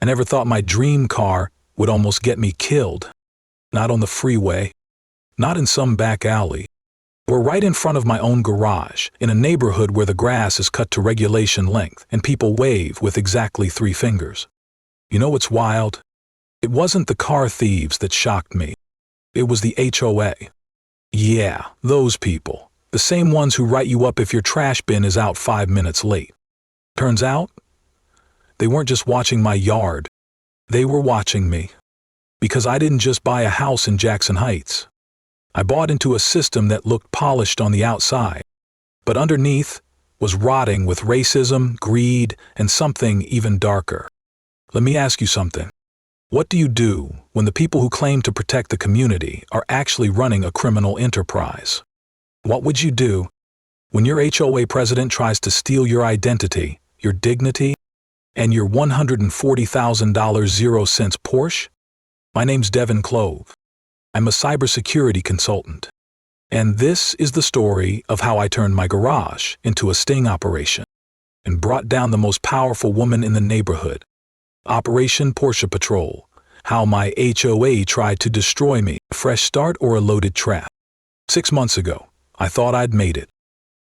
I never thought my dream car would almost get me killed. Not on the freeway, not in some back alley. We're right in front of my own garage, in a neighborhood where the grass is cut to regulation length and people wave with exactly 3 fingers. You know what's wild? It wasn't the car thieves that shocked me. It was the HOA. Yeah, those people. The same ones who write you up if your trash bin is out 5 minutes late. Turns out, they weren't just watching my yard. They were watching me. Because I didn't just buy a house in Jackson Heights. I bought into a system that looked polished on the outside, but underneath was rotting with racism, greed, and something even darker. Let me ask you something. What do you do when the people who claim to protect the community are actually running a criminal enterprise? What would you do when your HOA president tries to steal your identity, your dignity, and your $140,000 0-cents Porsche? My name's Devin Clove. I'm a cybersecurity consultant. And this is the story of how I turned my garage into a sting operation and brought down the most powerful woman in the neighborhood. Operation Porsche Patrol. How my HOA tried to destroy me. A fresh start or a loaded trap. 6 months ago, I thought I'd made it.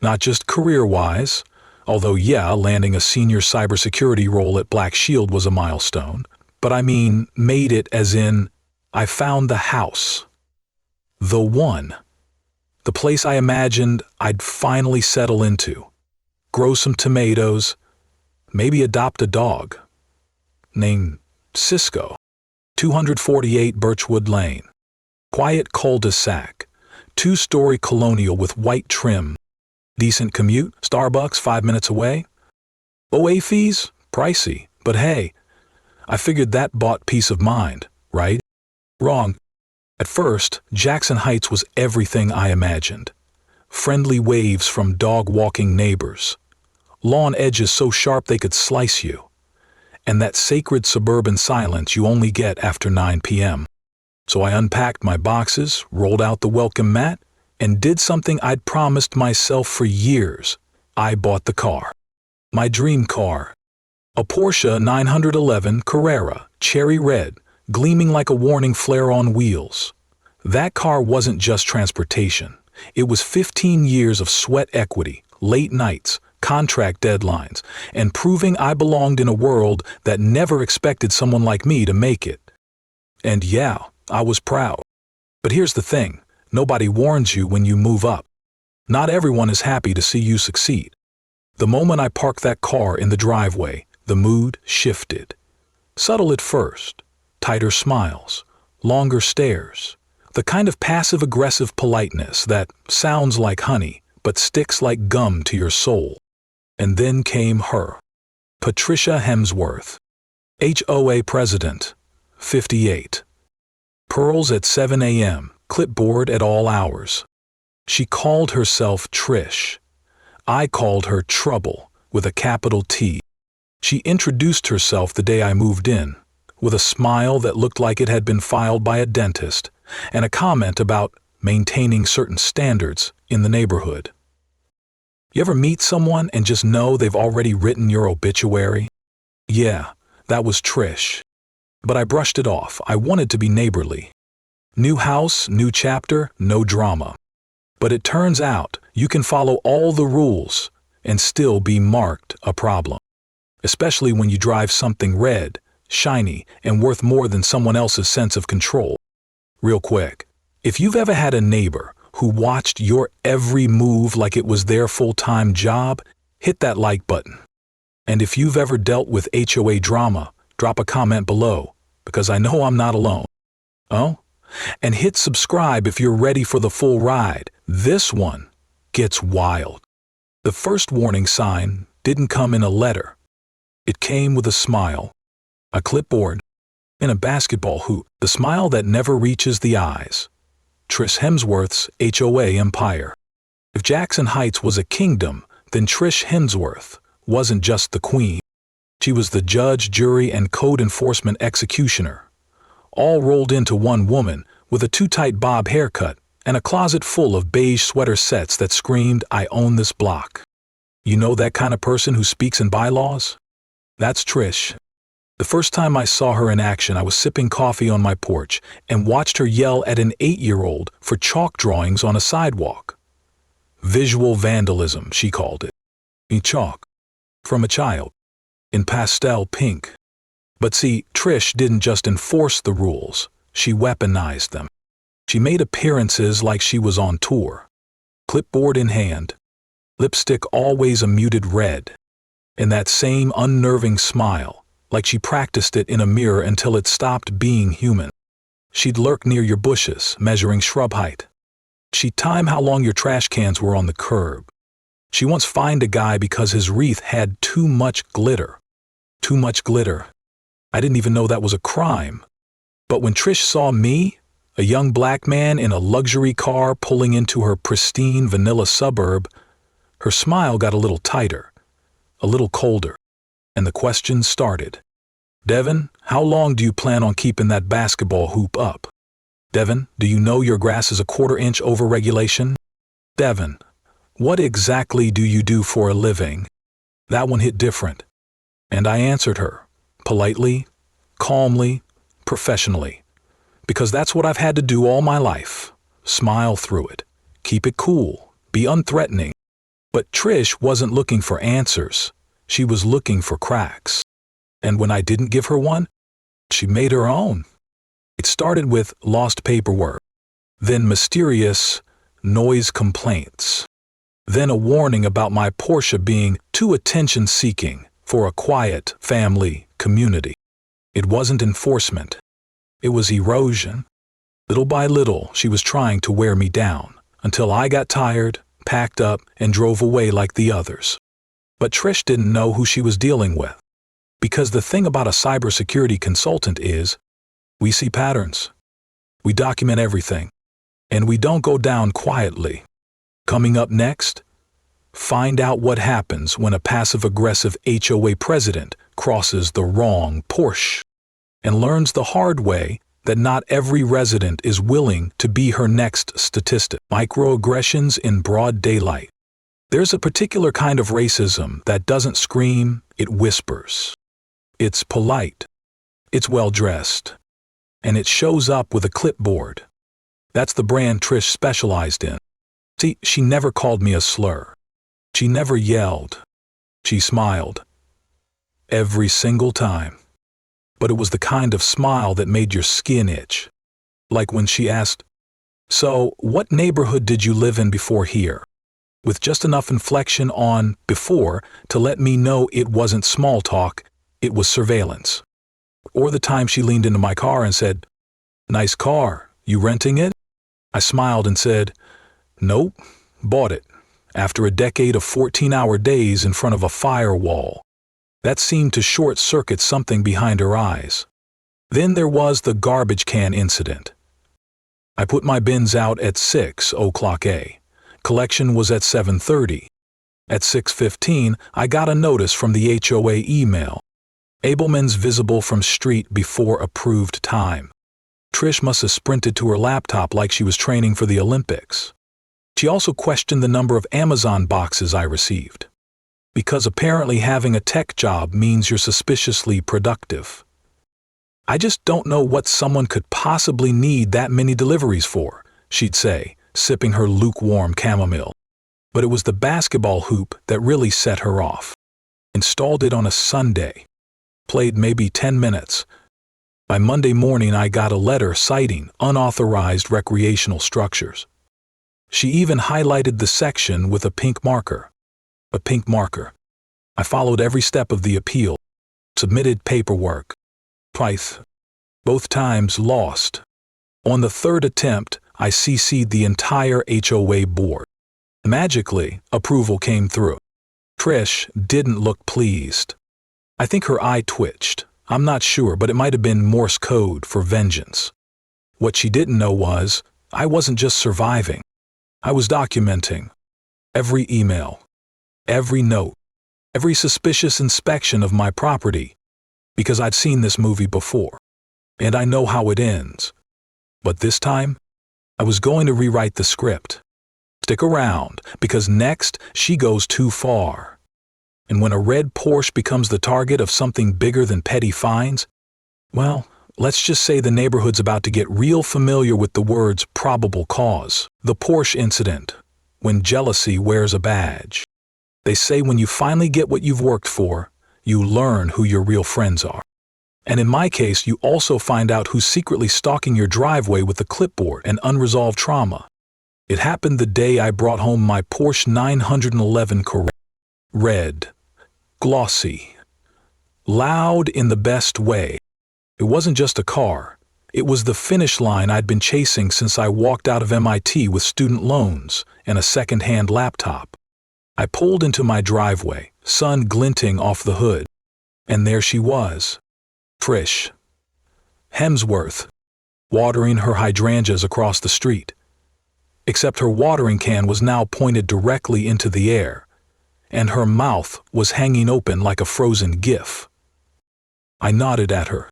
Not just career-wise, although yeah, landing a senior cybersecurity role at Black Shield was a milestone, but I mean made it as in I found the house. The one. The place I imagined I'd finally settle into. Grow some tomatoes, maybe adopt a dog. Named Cisco. 248 Birchwood Lane. Quiet cul-de-sac. 2-story colonial with white trim. Decent commute, Starbucks 5 minutes away. OA fees? Pricey, but hey, I figured that bought peace of mind, right? Wrong. At first, Jackson Heights was everything I imagined. Friendly waves from dog-walking neighbors. Lawn edges so sharp they could slice you. And that sacred suburban silence you only get after 9 p.m. So I unpacked my boxes, rolled out the welcome mat, and did something I'd promised myself for years. I bought the car. My dream car. A Porsche 911 Carrera, cherry red, gleaming like a warning flare on wheels. That car wasn't just transportation. It was 15 years of sweat equity, late nights, contract deadlines, and proving I belonged in a world that never expected someone like me to make it. And yeah, I was proud. But here's the thing, nobody warns you when you move up. Not everyone is happy to see you succeed. The moment I parked that car in the driveway, the mood shifted. Subtle at first. Tighter smiles, longer stares, the kind of passive-aggressive politeness that sounds like honey but sticks like gum to your soul. And then came her, Patricia Hemsworth, HOA president, 58. Pearls at 7 a.m., clipboard at all hours. She called herself Trish. I called her Trouble, with a capital T. She introduced herself the day I moved in, with a smile that looked like it had been filed by a dentist, and a comment about maintaining certain standards in the neighborhood. You ever meet someone and just know they've already written your obituary? Yeah, that was Trish. But I brushed it off. I wanted to be neighborly. New house, new chapter, no drama. But it turns out you can follow all the rules and still be marked a problem. Especially when you drive something red, shiny, and worth more than someone else's sense of control. Real quick, if you've ever had a neighbor who watched your every move like it was their full-time job, hit that like button. And if you've ever dealt with HOA drama, drop a comment below, because I know I'm not alone. Oh? And hit subscribe if you're ready for the full ride. This one gets wild. The first warning sign didn't come in a letter. It came with a smile. A clipboard, and a basketball hoop, the smile that never reaches the eyes. Trish Hemsworth's HOA empire. If Jackson Heights was a kingdom, then Trish Hemsworth wasn't just the queen. She was the judge, jury, and code enforcement executioner, all rolled into one woman with a too-tight bob haircut and a closet full of beige sweater sets that screamed, "I own this block." You know that kind of person who speaks in bylaws? That's Trish. The first time I saw her in action, I was sipping coffee on my porch and watched her yell at an 8-year-old for chalk drawings on a sidewalk. Visual vandalism, she called it. Chalk. From a child. In pastel pink. But see, Trish didn't just enforce the rules, she weaponized them. She made appearances like she was on tour. Clipboard in hand. Lipstick always a muted red. And that same unnerving smile, like she practiced it in a mirror until it stopped being human. She'd lurk near your bushes, measuring shrub height. She'd time how long your trash cans were on the curb. She once fined a guy because his wreath had too much glitter. Too much glitter. I didn't even know that was a crime. But when Trish saw me, a young black man in a luxury car pulling into her pristine vanilla suburb, her smile got a little tighter, a little colder, and the questions started. Devin, how long do you plan on keeping that basketball hoop up? Devin, do you know your grass is a 1/4 inch over regulation? Devin, what exactly do you do for a living? That one hit different. And I answered her, politely, calmly, professionally, because that's what I've had to do all my life. Smile through it, keep it cool, be unthreatening. But Trish wasn't looking for answers, she was looking for cracks. And when I didn't give her one, she made her own. It started with lost paperwork, then mysterious noise complaints, then a warning about my Porsche being too attention-seeking for a quiet family community. It wasn't enforcement. It was erosion. Little by little, she was trying to wear me down, until I got tired, packed up, and drove away like the others. But Trish didn't know who she was dealing with. Because the thing about a cybersecurity consultant is, we see patterns. We document everything. And we don't go down quietly. Coming up next, find out what happens when a passive-aggressive HOA president crosses the wrong Porsche and learns the hard way that not every resident is willing to be her next statistic. Microaggressions in broad daylight. There's a particular kind of racism that doesn't scream, it whispers. It's polite. It's well-dressed. And it shows up with a clipboard. That's the brand Trish specialized in. See, she never called me a slur. She never yelled. She smiled. Every single time. But it was the kind of smile that made your skin itch. Like when she asked, "So, what neighborhood did you live in before here?" With just enough inflection on before to let me know it wasn't small talk, it was surveillance. Or the time she leaned into my car and said, "Nice car, you renting it?" I smiled and said, "Nope, bought it, after a decade of 14-hour days in front of a firewall." That seemed to short-circuit something behind her eyes. Then there was the garbage can incident. I put my bins out at 6:00 a.m. Collection was at 7:30. At 6:15, I got a notice from the HOA email. Abelman's visible from street before approved time. Trish must have sprinted to her laptop like she was training for the Olympics. She also questioned the number of Amazon boxes I received. Because apparently having a tech job means you're suspiciously productive. "I just don't know what someone could possibly need that many deliveries for," she'd say, sipping her lukewarm chamomile. But it was the basketball hoop that really set her off. Installed it on a Sunday. Played maybe 10 minutes. By Monday morning, I got a letter citing unauthorized recreational structures. She even highlighted the section with a pink marker. A pink marker. I followed every step of the appeal. Submitted paperwork. Twice. Both times lost. On the third attempt, I CC'd the entire HOA board. Magically, approval came through. Trish didn't look pleased. I think her eye twitched. I'm not sure, but it might have been Morse code for vengeance. What she didn't know was, I wasn't just surviving. I was documenting. Every email. Every note. Every suspicious inspection of my property. Because I'd seen this movie before. And I know how it ends. But this time, I was going to rewrite the script. Stick around, because next she goes too far. And when a red Porsche becomes the target of something bigger than petty fines, well, let's just say the neighborhood's about to get real familiar with the words probable cause. The Porsche incident, when jealousy wears a badge. They say when you finally get what you've worked for, you learn who your real friends are. And in my case, you also find out who's secretly stalking your driveway with a clipboard and unresolved trauma. It happened the day I brought home my Porsche 911 Karen. Red, glossy, loud in the best way. It wasn't just a car. It was the finish line I'd been chasing since I walked out of MIT with student loans and a second-hand laptop. I pulled into my driveway, sun glinting off the hood. And there she was. Trish Hemsworth, watering her hydrangeas across the street. Except her watering can was now pointed directly into the air, and her mouth was hanging open like a frozen GIF. I nodded at her.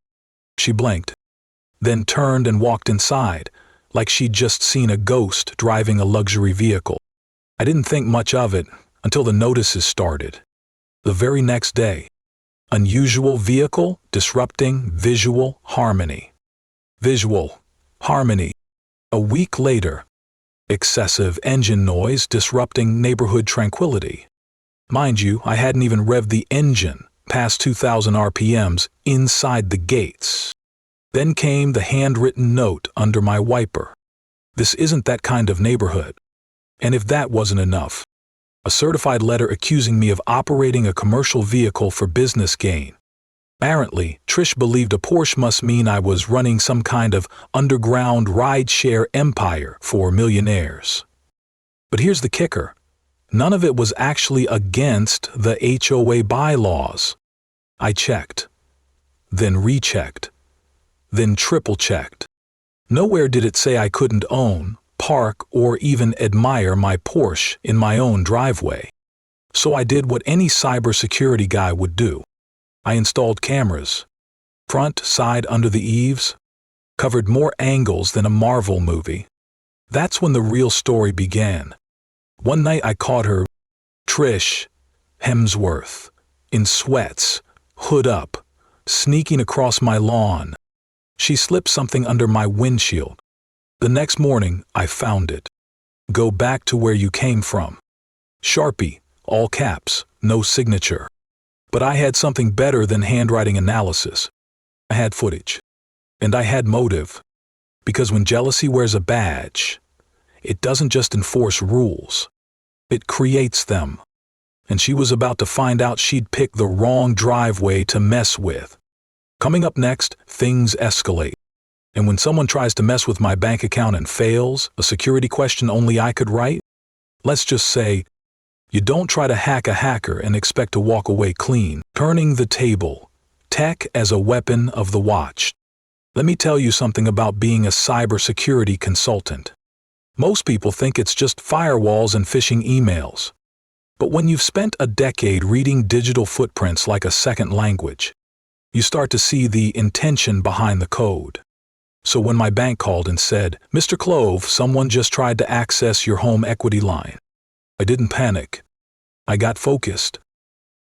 She blinked, then turned and walked inside, like she'd just seen a ghost driving a luxury vehicle. I didn't think much of it until the notices started. The very next day, unusual vehicle disrupting visual harmony. Visual harmony. A week later, excessive engine noise disrupting neighborhood tranquility. Mind you, I hadn't even revved the engine past 2,000 RPMs inside the gates. Then came the handwritten note under my wiper. This isn't that kind of neighborhood. And if that wasn't enough, a certified letter accusing me of operating a commercial vehicle for business gain. Apparently, Trish believed a Porsche must mean I was running some kind of underground ride-share empire for millionaires. But here's the kicker. None of it was actually against the HOA bylaws. I checked, then rechecked, then triple-checked. Nowhere did it say I couldn't own, park, or even admire my Porsche in my own driveway. So I did what any cybersecurity guy would do. I installed cameras, front, side, under the eaves, covered more angles than a Marvel movie. That's when the real story began. One night I caught her, Trish Hemsworth, in sweats, hood up, sneaking across my lawn. She slipped something under my windshield. The next morning, I found it. Go back to where you came from. Sharpie, all caps, no signature. But I had something better than handwriting analysis. I had footage. And I had motive. Because when jealousy wears a badge, it doesn't just enforce rules. It creates them. And she was about to find out she'd picked the wrong driveway to mess with. Coming up next, things escalate. And when someone tries to mess with my bank account and fails, a security question only I could write, let's just say, you don't try to hack a hacker and expect to walk away clean. Turning the table. Tech as a weapon of the watch. Let me tell you something about being a cybersecurity consultant. Most people think it's just firewalls and phishing emails. But when you've spent a decade reading digital footprints like a second language, you start to see the intention behind the code. So when my bank called and said, Mr. Clove, someone just tried to access your home equity line, I didn't panic. I got focused.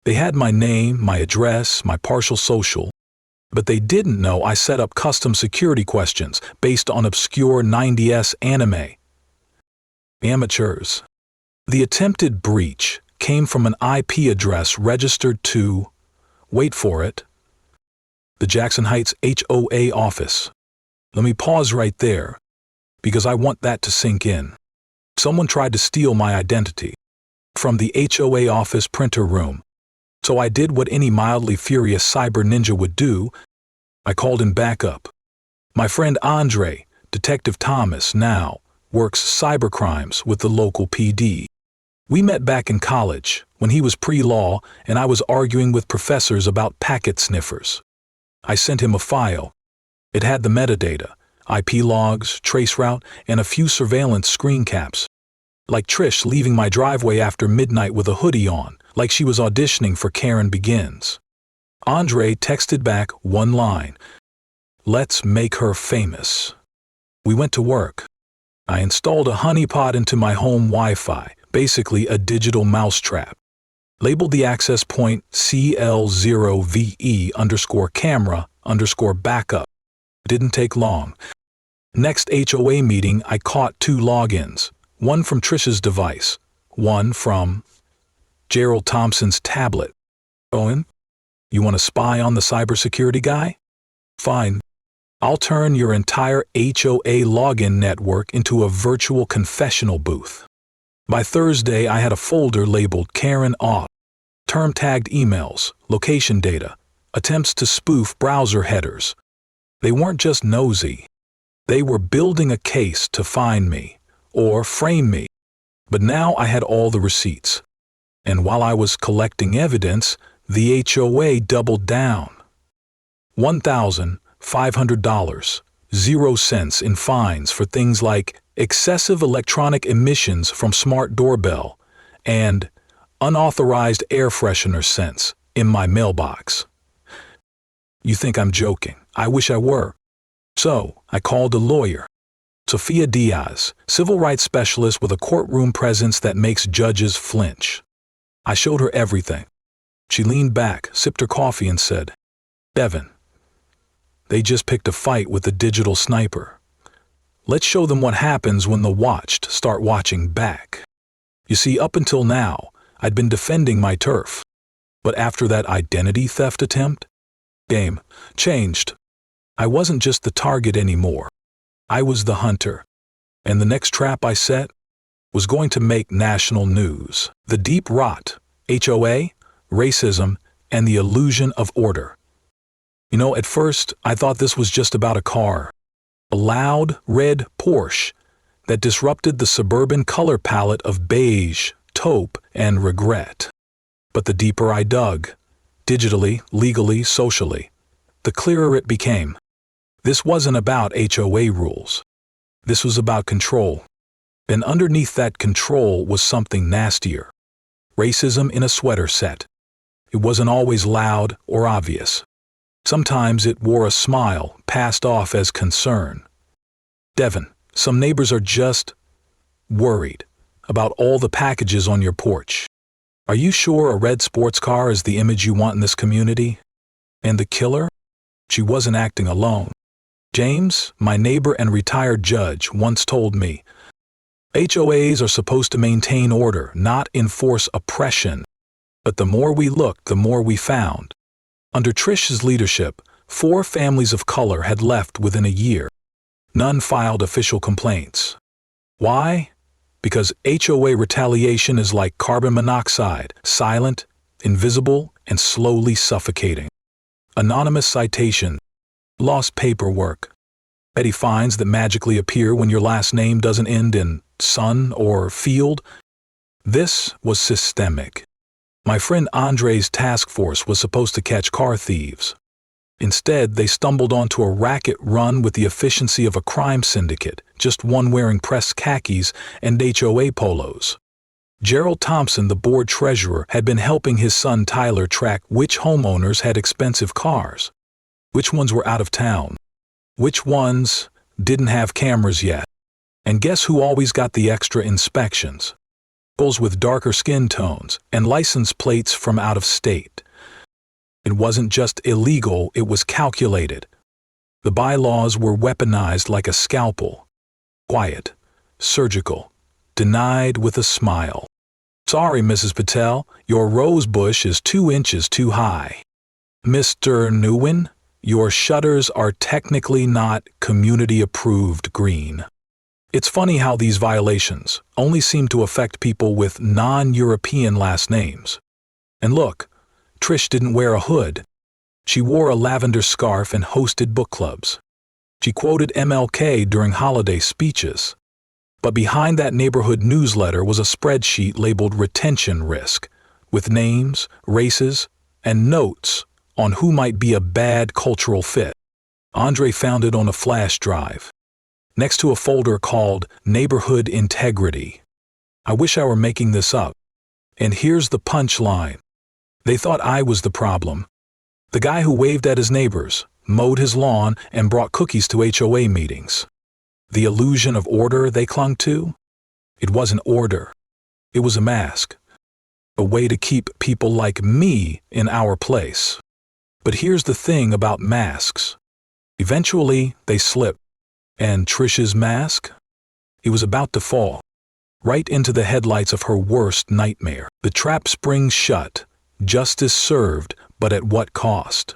They had my name, my address, my partial social, but they didn't know I set up custom security questions based on obscure 90s anime. Amateurs. The attempted breach came from an IP address registered to, wait for it, the Jackson Heights HOA office. Let me pause right there, because I want that to sink in. Someone tried to steal my identity from the HOA office printer room. So I did what any mildly furious cyber ninja would do. I called in backup. My friend Andre, Detective Thomas, now works cybercrimes with the local PD. We met back in college when he was pre-law and I was arguing with professors about packet sniffers. I sent him a file. It had the metadata, IP logs, traceroute, and a few surveillance screen caps. Like Trish leaving my driveway after midnight with a hoodie on, like she was auditioning for Karen Begins. Andre texted back one line, "Let's make her famous." We went to work. I installed a honeypot into my home Wi-Fi, basically a digital mousetrap. Labeled the access point CL0VE_camera_backup. Didn't take long. Next HOA meeting, I caught 2 logins. One from Trish's device. One from Gerald Thompson's tablet. Owen, you want to spy on the cybersecurity guy? Fine. I'll turn your entire HOA login network into a virtual confessional booth. By Thursday, I had a folder labeled Karen Off, term-tagged emails, location data, attempts to spoof browser headers. They weren't just nosy. They were building a case to find me, or frame me. But now I had all the receipts. And while I was collecting evidence, the HOA doubled down. $1,500, 0 cents in fines for things like excessive electronic emissions from smart doorbell and unauthorized air freshener scents in my mailbox. You think I'm joking? I wish I were. So I called a lawyer, Sophia Diaz, civil rights specialist with a courtroom presence that makes judges flinch. I showed her everything. She leaned back, sipped her coffee, and said, "Devin, they just picked a fight with the digital sniper. Let's show them what happens when the watched start watching back." You see, up until now, I'd been defending my turf. But after that identity theft attempt, game changed. I wasn't just the target anymore. I was the hunter. And the next trap I set was going to make national news. The deep rot, HOA, racism, and the illusion of order. You know, at first, I thought this was just about a car. A loud, red Porsche that disrupted the suburban color palette of beige, taupe, and regret. But the deeper I dug, digitally, legally, socially, the clearer it became. This wasn't about HOA rules. This was about control. And underneath that control was something nastier. Racism in a sweater set. It wasn't always loud or obvious. Sometimes it wore a smile, passed off as concern. "Devin, some neighbors are just worried about all the packages on your porch. Are you sure a red sports car is the image you want in this community?" And the killer? She wasn't acting alone. James, my neighbor and retired judge, once told me, "HOAs are supposed to maintain order, not enforce oppression." But the more we looked, the more we found. Under Trish's leadership, 4 families of color had left within a year. None filed official complaints. Why? Because HOA retaliation is like carbon monoxide, silent, invisible, and slowly suffocating. Anonymous citation, lost paperwork, petty fines that magically appear when your last name doesn't end in son or field. This was systemic. My friend Andre's task force was supposed to catch car thieves. Instead, they stumbled onto a racket run with the efficiency of a crime syndicate, just one wearing pressed khakis and HOA polos. Gerald Thompson, the board treasurer, had been helping his son Tyler track which homeowners had expensive cars, which ones were out of town, which ones didn't have cameras yet. And guess who always got the extra inspections? Girls with darker skin tones and license plates from out of state. It wasn't just illegal, it was calculated. The bylaws were weaponized like a scalpel. Quiet, surgical, denied with a smile. "Sorry, Mrs. Patel, your rose bush is 2 inches too high. Mr. Nguyen, your shutters are technically not community-approved green." It's funny how these violations only seem to affect people with non-European last names. And look, Trish didn't wear a hood. She wore a lavender scarf and hosted book clubs. She quoted MLK during holiday speeches. But behind that neighborhood newsletter was a spreadsheet labeled retention risk, with names, races, and notes on who might be a bad cultural fit. Andre found it on a flash drive, next to a folder called Neighborhood Integrity. I wish I were making this up. And here's the punchline. They thought I was the problem. The guy who waved at his neighbors, mowed his lawn, and brought cookies to HOA meetings. The illusion of order they clung to? It wasn't order. It was a mask. A way to keep people like me in our place. But here's the thing about masks. Eventually, they slip. And Trish's mask? He was about to fall. Right into the headlights of her worst nightmare. The trap springs shut. Justice served, but at what cost?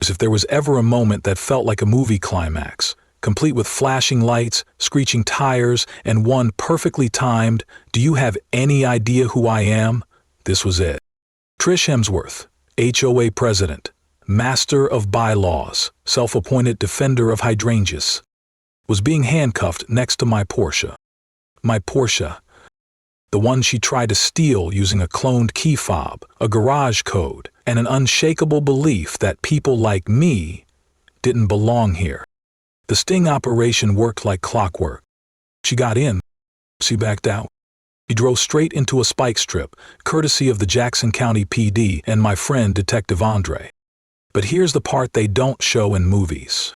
As if there was ever a moment that felt like a movie climax, complete with flashing lights, screeching tires, and one perfectly timed, "Do you have any idea who I am?" This was it. Trish Hemsworth, HOA president, master of bylaws, self-appointed defender of hydrangeas, was being handcuffed next to my Porsche. My Porsche. The one she tried to steal using a cloned key fob, a garage code, and an unshakable belief that people like me didn't belong here. The sting operation worked like clockwork. She got in. She backed out. He drove straight into a spike strip, courtesy of the Jackson County PD and my friend Detective Andre. But here's the part they don't show in movies.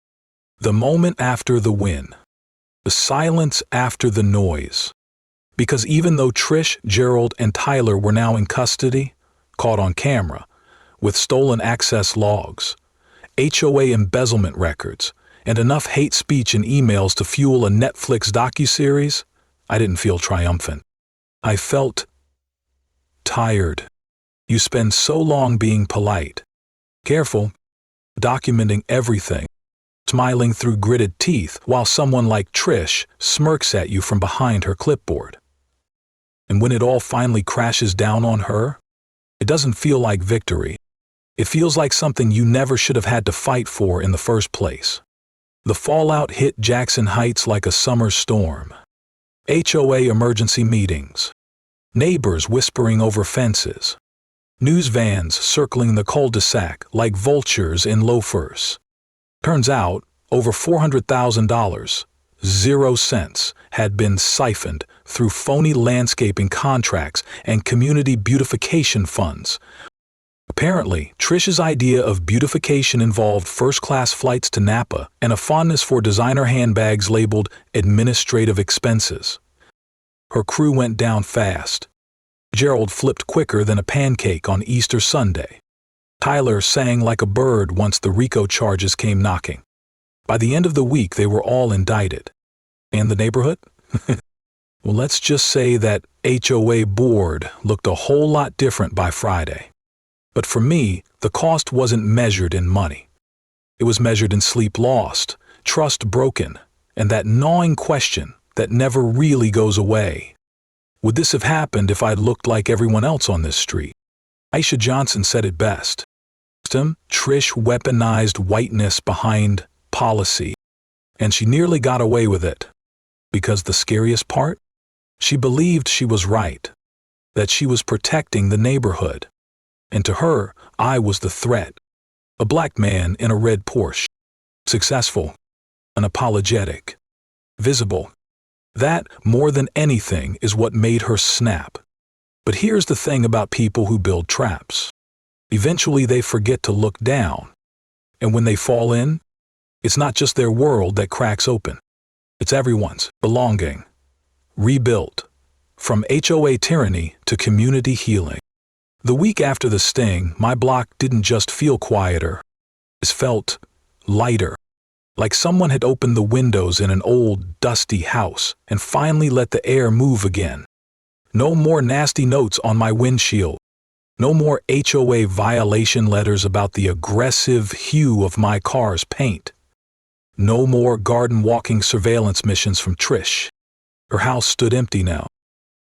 The moment after the win. The silence after the noise. Because even though Trish, Gerald, and Tyler were now in custody, caught on camera, with stolen access logs, HOA embezzlement records, and enough hate speech and emails to fuel a Netflix docuseries, I didn't feel triumphant. I felt tired. You spend so long being polite, careful, documenting everything, smiling through gritted teeth while someone like Trish smirks at you from behind her clipboard. And when it all finally crashes down on her, it doesn't feel like victory. It feels like something you never should have had to fight for in the first place. The fallout hit Jackson Heights like a summer storm. HOA emergency meetings. Neighbors whispering over fences. News vans circling the cul-de-sac like vultures in loafers. Turns out, over $400,000, 0 cents, had been siphoned through phony landscaping contracts and community beautification funds. Apparently, Trish's idea of beautification involved first-class flights to Napa and a fondness for designer handbags labeled administrative expenses. Her crew went down fast. Gerald flipped quicker than a pancake on Easter Sunday. Tyler sang like a bird once the RICO charges came knocking. By the end of the week, they were all indicted. And the neighborhood? Well, let's just say that HOA board looked a whole lot different by Friday. But for me, the cost wasn't measured in money. It was measured in sleep lost, trust broken, and that gnawing question that never really goes away. Would this have happened if I'd looked like everyone else on this street? Aisha Johnson said it best. Trish weaponized whiteness behind policy, and she nearly got away with it. Because the scariest part? She believed she was right, that she was protecting the neighborhood. And to her, I was the threat. A black man in a red Porsche. Successful, unapologetic, visible. That, more than anything, is what made her snap. But here's the thing about people who build traps. Eventually they forget to look down. And when they fall in, it's not just their world that cracks open. It's everyone's belonging. Rebuilt. From HOA tyranny to community healing. The week after the sting, my block didn't just feel quieter. It felt lighter. Like someone had opened the windows in an old, dusty house and finally let the air move again. No more nasty notes on my windshield. No more HOA violation letters about the aggressive hue of my car's paint. No more garden walking surveillance missions from Trish. Her house stood empty now.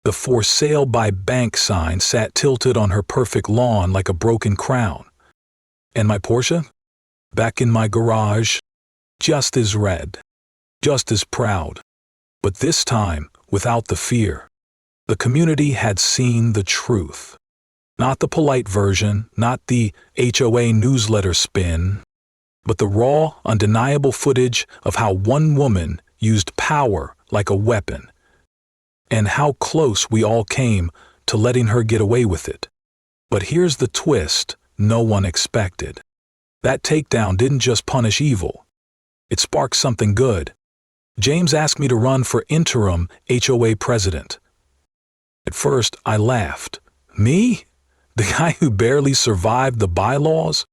The "for sale by bank" sign sat tilted on her perfect lawn like a broken crown. And my Porsche? Back in my garage, just as red, just as proud. But this time, without the fear. The community had seen the truth. Not the polite version, not the HOA newsletter spin, but the raw, undeniable footage of how one woman used power like a weapon, and how close we all came to letting her get away with it. But here's the twist no one expected. That takedown didn't just punish evil. It sparked something good. James asked me to run for interim HOA president. At first, I laughed. Me? The guy who barely survived the bylaws?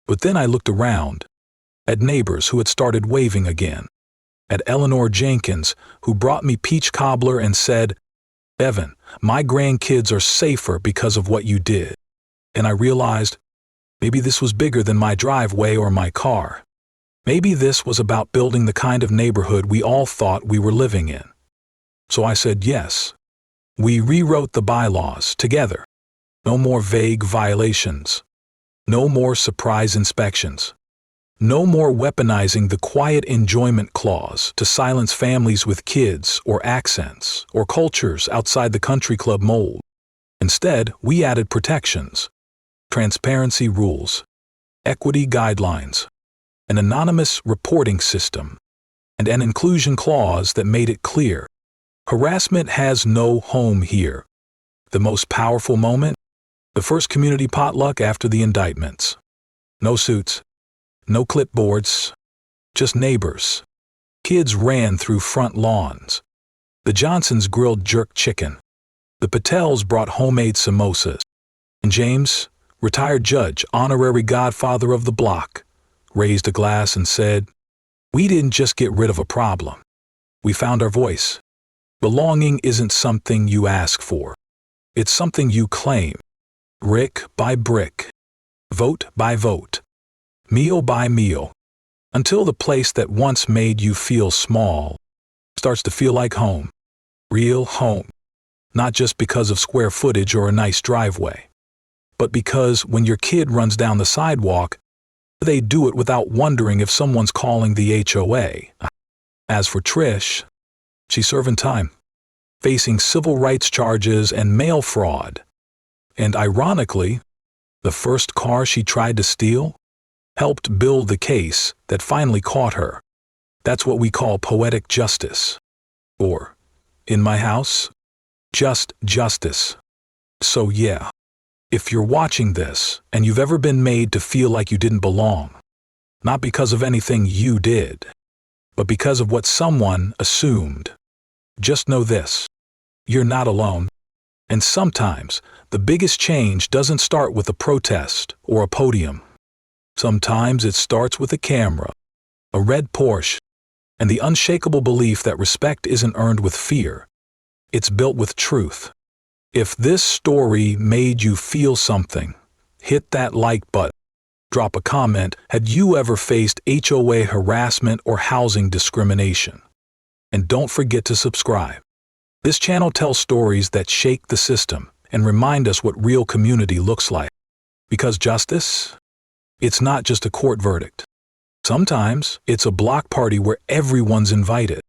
But then I looked around, at neighbors who had started waving again, at Eleanor Jenkins, who brought me peach cobbler and said, "Evan, my grandkids are safer because of what you did." And I realized, maybe this was bigger than my driveway or my car. Maybe this was about building the kind of neighborhood we all thought we were living in. So I said yes. We rewrote the bylaws together. No more vague violations. No more surprise inspections. No more weaponizing the quiet enjoyment clause to silence families with kids or accents or cultures outside the country club mold. Instead, we added protections, transparency rules, equity guidelines, an anonymous reporting system, and an inclusion clause that made it clear: harassment has no home here. The most powerful moment? The first community potluck after the indictments. No suits, no clipboards, just neighbors. Kids ran through front lawns. The Johnsons grilled jerk chicken. The Patels brought homemade samosas. And James, retired judge, honorary godfather of the block, raised a glass and said, "We didn't just get rid of a problem. We found our voice." Belonging isn't something you ask for. It's something you claim, brick by brick, vote by vote, meal by meal, until the place that once made you feel small starts to feel like home, real home, not just because of square footage or a nice driveway, but because when your kid runs down the sidewalk, they do it without wondering if someone's calling the HOA. As for Trish, she's serving time, facing civil rights charges and mail fraud. And ironically, the first car she tried to steal helped build the case that finally caught her. That's what we call poetic justice. Or, in my house, just justice. So yeah, if you're watching this and you've ever been made to feel like you didn't belong, not because of anything you did, but because of what someone assumed, just know this: you're not alone. And sometimes the biggest change doesn't start with a protest or a podium. Sometimes it starts with a camera, a red Porsche, and the unshakable belief that respect isn't earned with fear. It's built with truth. If this story made you feel something, hit that like button. Drop a comment. Had you ever faced HOA harassment or housing discrimination? And don't forget to subscribe. This channel tells stories that shake the system and remind us what real community looks like. Because justice? It's not just a court verdict. Sometimes it's a block party where everyone's invited.